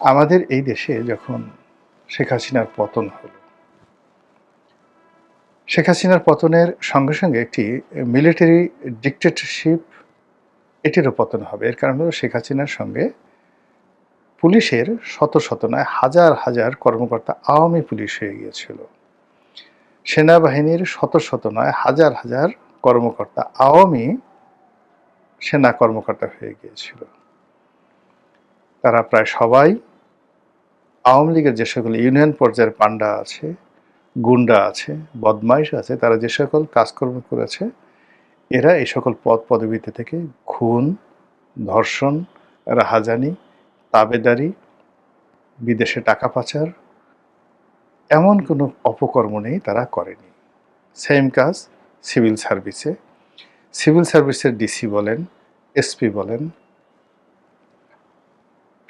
আমাদের এই দেশে যখন শেখ হাসিনার পতন হলো, শেখ হাসিনার পতনের সঙ্গে, সঙ্গে একটি মিলিটারি ডিক্টেটরশিপ এটিরও পতন হবে। এর কারণ হলো শেখ হাসিনার সঙ্গে পুলিশের শত, শত নয় হাজার, হাজার কর্মকর্তা আওয়ামী পুলিশ হয়ে গিয়েছিল। সেনাবাহিনীর শত, শত নয় হাজার, হাজার কর্মকর্তা আওয়ামী সেনা কর্মকর্তা হয়ে গিয়েছিল। তারা প্রায় সবাই আওয়ামী লীগের যে সকল ইউনিয়ন পর্যায়ের পান্ডা আছে, গুন্ডা আছে, বদমাইশ আছে, তারা যে সকল কাজকর্ম করেছে, এরা এই সকল পদ পদবীতে থেকে খুন, ধর্ষণ, রাহাজানি, তাবেদারি, বিদেশে টাকা পাচার, এমন কোনো অপকর্ম নেই তারা করেনি। সেম কাজ সিভিল সার্ভিসে। সিভিল সার্ভিসের ডিসি বলেন, এসপি বলেন,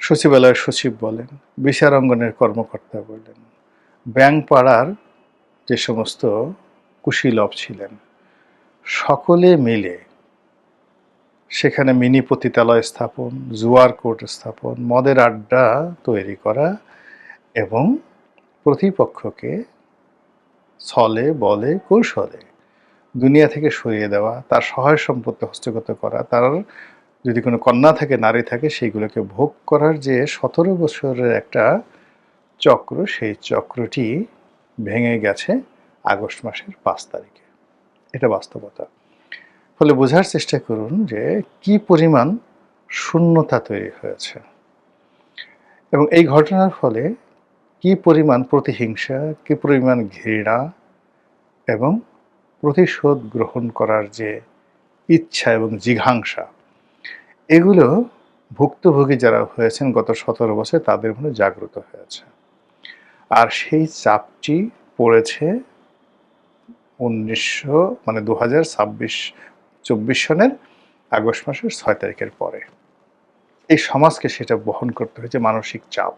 সচিবালয়ের সচিব বলেন, বিচারাঙ্গনের কর্মকর্তা বলেন, ব্যাংক পাড়ার যে সমস্ত কুশীলব ছিলেন, সকলে মিলে সেখানে মিনি পতিতালয় স্থাপন, জুয়ার কোর্ট স্থাপন, মদের আড্ডা তৈরি করা এবং প্রতিপক্ষকে ছলে বলে কৌশলে দুনিয়া থেকে সরিয়ে দেওয়া, তার সহায় সম্পত্তি হস্তগত করা, তার যদি কোনো কন্যা থাকে, নারী থাকে, সেইগুলোকে ভোগ করার যে 17 বছরের একটা চক্র, সেই চক্রটি ভেঙে গেছে আগস্ট মাসের 5 তারিখে। এটা বাস্তবতা। ফলে বোঝার চেষ্টা করুন যে কি পরিমাণ শূন্যতা তৈরি হয়েছে এবং এই ঘটনার ফলে কি পরিমাণ প্রতিহিংসা, কি পরিমাণ ঘৃণা এবং প্রতিশোধ গ্রহণ করার যে ইচ্ছা এবং জিঘাংসা, এগুলো ভুক্তভোগী যারা হয়েছেন গত 17 বছর তাদের মনে জাগ্রত হয়েছে। আর সেই চাপটি পড়েছে 2024 সনের আগস্ট মাসের 6 তারিখের পরে। এই সমাজকে সেটা বহন করতে হয়েছে মানসিক চাপ।